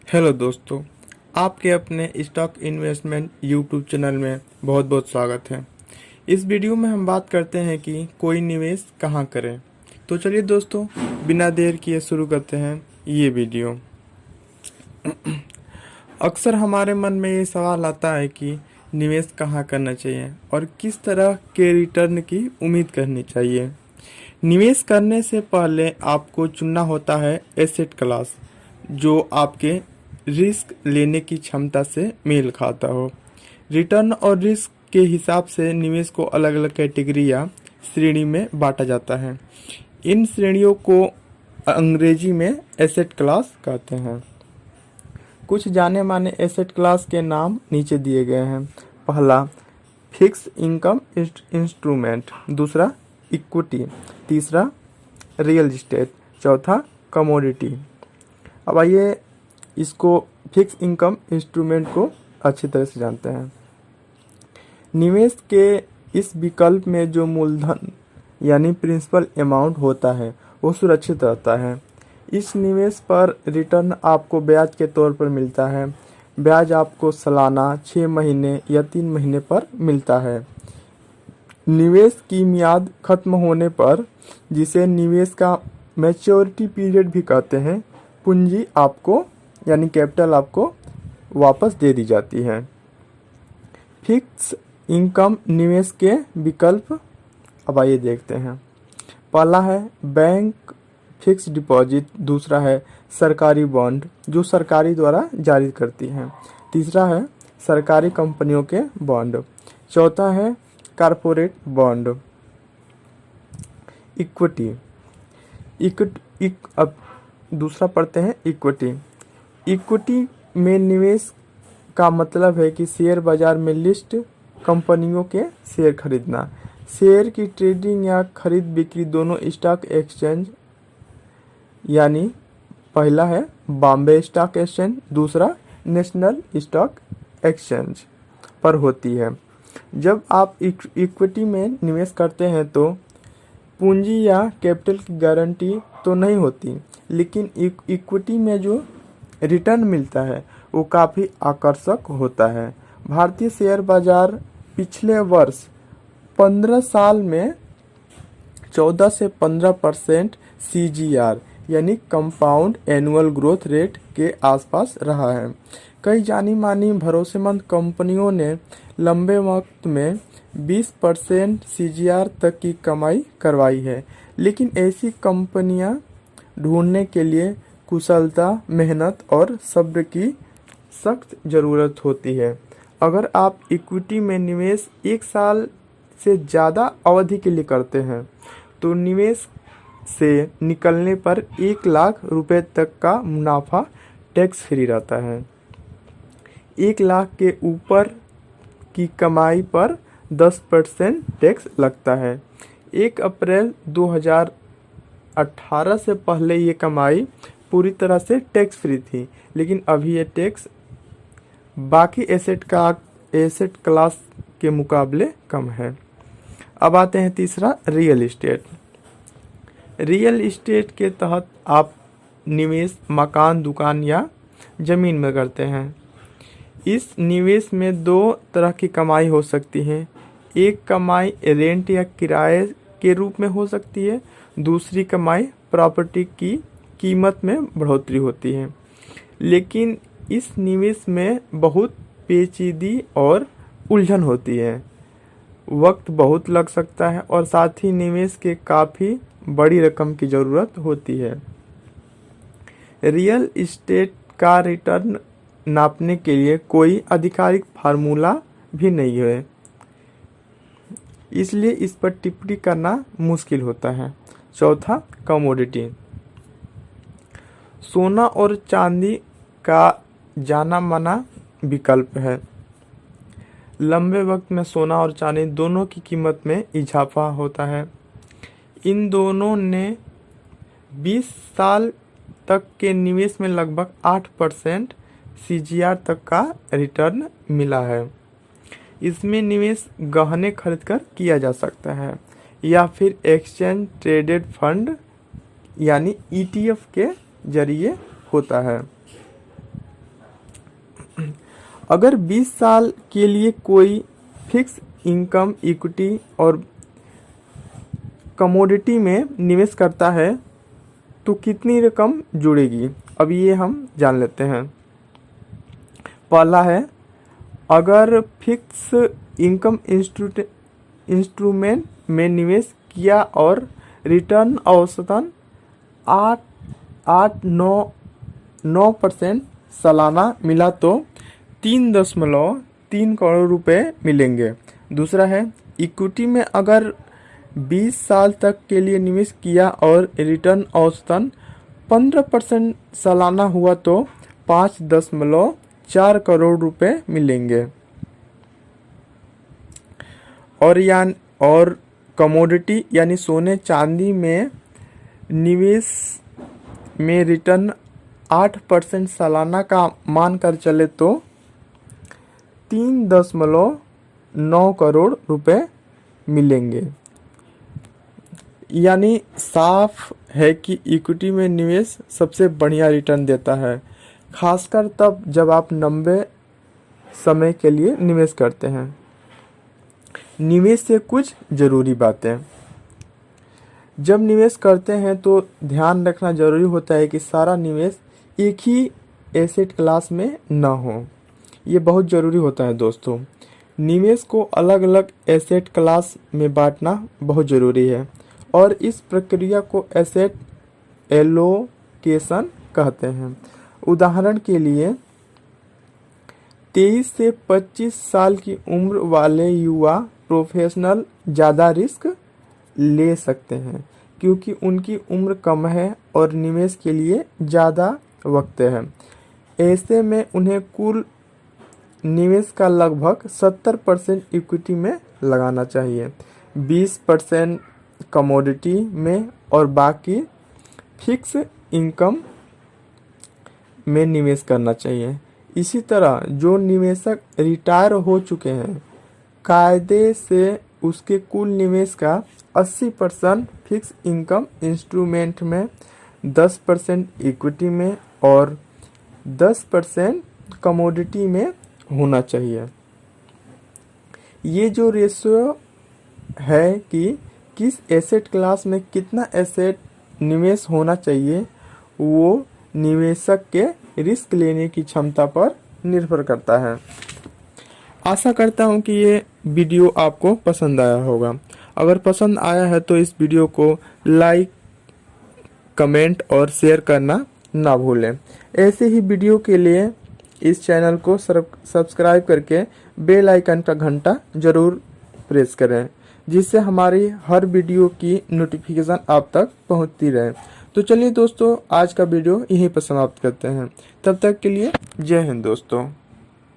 Hello दोस्तों, आपके अपने स्टॉक इन्वेस्टमेंट यूट्यूब चैनल में बहुत बहुत स्वागत है। इस वीडियो में हम बात करते हैं कि कोई निवेश कहाँ करें। तो चलिए दोस्तों, बिना देर किए शुरू करते हैं ये वीडियो। अक्सर हमारे मन में ये सवाल आता है कि निवेश कहाँ करना चाहिए और किस तरह के रिटर्न की उम्मीद करनी चाहिए। निवेश करने से पहले आपको चुनना होता है एसेट क्लास जो आपके रिस्क लेने की क्षमता से मेल खाता हो। रिटर्न और रिस्क के हिसाब से निवेश को अलग अलग कैटेगरी या श्रेणी में बांटा जाता है। इन श्रेणियों को अंग्रेजी में एसेट क्लास कहते हैं। कुछ जाने माने एसेट क्लास के नाम नीचे दिए गए हैं। पहला, फिक्स इनकम इंस्ट्रूमेंट। दूसरा, इक्विटी। तीसरा, रियल इस्टेट। चौथा, कमोडिटी। अब आइए इसको फिक्स इनकम इंस्ट्रूमेंट को अच्छी तरह से जानते हैं। निवेश के इस विकल्प में जो मूलधन यानी प्रिंसिपल अमाउंट होता है वो सुरक्षित रहता है। इस निवेश पर रिटर्न आपको ब्याज के तौर पर मिलता है। ब्याज आपको सालाना, 6 महीने या 3 महीने पर मिलता है। निवेश की मियाद खत्म होने पर, जिसे निवेश का मैच्योरिटी पीरियड भी कहते हैं, पूंजी आपको यानी कैपिटल आपको वापस दे दी जाती है। फिक्स इनकम निवेश के विकल्प अब आइए देखते हैं। पहला है बैंक फिक्स डिपॉजिट। दूसरा है सरकारी बॉन्ड जो सरकारी द्वारा जारी करती हैं। तीसरा है सरकारी कंपनियों के बॉन्ड। चौथा है कॉरपोरेट बॉन्ड। इक्विटी। अब दूसरा पढ़ते हैं इक्विटी। इक्विटी में निवेश का मतलब है कि शेयर बाजार में लिस्ट कंपनियों के शेयर खरीदना। शेयर की ट्रेडिंग या खरीद बिक्री दोनों स्टॉक एक्सचेंज यानी पहला है बॉम्बे स्टॉक एक्सचेंज, दूसरा नेशनल स्टॉक एक्सचेंज पर होती है। जब आप इक्विटी में निवेश करते हैं तो पूंजी या कैपिटल की गारंटी तो नहीं होती, लेकिन इक्विटी में जो रिटर्न मिलता है वो काफ़ी आकर्षक होता है। भारतीय शेयर बाजार पिछले वर्ष 15 साल में 14 से 15% CGR यानी कंपाउंड एनुअल ग्रोथ रेट के आसपास रहा है। कई जानी मानी भरोसेमंद कंपनियों ने लंबे वक्त में 20% CGR तक की कमाई करवाई है, लेकिन ऐसी कंपनियां ढूंढने के लिए कुशलता, मेहनत और सब्र की सख्त ज़रूरत होती है। अगर आप इक्विटी में निवेश 1 साल से ज़्यादा अवधि के लिए करते हैं तो निवेश से निकलने पर 1 लाख रुपए तक का मुनाफा टैक्स फ्री रहता है। 1 लाख के ऊपर की कमाई पर 10% टैक्स लगता है। 1 अप्रैल 2018 से पहले ये कमाई पूरी तरह से टैक्स फ्री थी, लेकिन अभी ये टैक्स बाकी एसेट क्लास के मुकाबले कम है। अब आते हैं तीसरा, रियल इस्टेट। रियल इस्टेट के तहत आप निवेश मकान, दुकान या ज़मीन में करते हैं। इस निवेश में 2 तरह की कमाई हो सकती है। एक कमाई रेंट या किराए के रूप में हो सकती है, दूसरी कमाई प्रॉपर्टी की कीमत में बढ़ोतरी होती है। लेकिन इस निवेश में बहुत पेचीदी और उलझन होती है, वक्त बहुत लग सकता है और साथ ही निवेश के काफ़ी बड़ी रकम की ज़रूरत होती है। रियल इस्टेट का रिटर्न नापने के लिए कोई आधिकारिक फार्मूला भी नहीं है, इसलिए इस पर टिप्पणी करना मुश्किल होता है। चौथा, कमोडिटी। सोना और चांदी का जाना माना विकल्प है। लंबे वक्त में सोना और चांदी दोनों की कीमत में इजाफा होता है। इन दोनों ने 20 साल तक के निवेश में लगभग 8% CGR तक का रिटर्न मिला है। इसमें निवेश गहने खरीदकर किया जा सकता है या फिर एक्सचेंज ट्रेडेड फंड यानी ETF के जरिए होता है। अगर 20 साल के लिए कोई फिक्स इनकम इक्विटी और कमोडिटी में निवेश करता है तो कितनी रकम जुड़ेगी, अब ये हम जान लेते हैं। पहला है, अगर फिक्स इनकम इंस्ट्रूमेंट में निवेश किया और रिटर्न औसतन 8.9% सालाना मिला तो 3.3 करोड़ रुपए मिलेंगे। दूसरा है, इक्विटी में अगर 20 साल तक के लिए निवेश किया और रिटर्न औसतन 15% सालाना हुआ तो 5.4 करोड़ रुपए मिलेंगे। और कमोडिटी यानी सोने चांदी में निवेश में रिटर्न 8% सालाना का मान कर चले तो 3.9 करोड़ रुपए मिलेंगे। यानी साफ है कि इक्विटी में निवेश सबसे बढ़िया रिटर्न देता है, खासकर तब जब आप लंबे समय के लिए निवेश करते हैं। निवेश से कुछ ज़रूरी बातें। जब निवेश करते हैं तो ध्यान रखना ज़रूरी होता है कि सारा निवेश एक ही एसेट क्लास में ना हो। ये बहुत ज़रूरी होता है दोस्तों। निवेश को अलग अलग एसेट क्लास में बांटना बहुत ज़रूरी है और इस प्रक्रिया को एसेट एलोकेशन कहते हैं। उदाहरण के लिए 23 से 25 साल की उम्र वाले युवा प्रोफेशनल ज़्यादा रिस्क ले सकते हैं क्योंकि उनकी उम्र कम है और निवेश के लिए ज़्यादा वक्त है। ऐसे में उन्हें कुल निवेश का लगभग 70% इक्विटी में लगाना चाहिए, 20% कमोडिटी में और बाकी फिक्स इनकम में निवेश करना चाहिए। इसी तरह जो निवेशक रिटायर हो चुके हैं, कायदे से उसके कुल निवेश का 80% फिक्स इनकम इंस्ट्रूमेंट में, 10% इक्विटी में और 10% कमोडिटी में होना चाहिए। ये जो रेशियो है कि किस एसेट क्लास में कितना एसेट निवेश होना चाहिए, वो निवेशक के रिस्क लेने की क्षमता पर निर्भर करता है। आशा करता हूँ कि ये वीडियो आपको पसंद आया होगा। अगर पसंद आया है तो इस वीडियो को लाइक, कमेंट और शेयर करना ना भूलें। ऐसे ही वीडियो के लिए इस चैनल को सब्सक्राइब करके बेल आइकन का घंटा जरूर प्रेस करें, जिससे हमारी हर वीडियो की नोटिफिकेशन आप तक पहुंचती रहे। तो चलिए दोस्तों, आज का वीडियो यहीं पर समाप्त करते हैं। तब तक के लिए जय हिंद दोस्तों।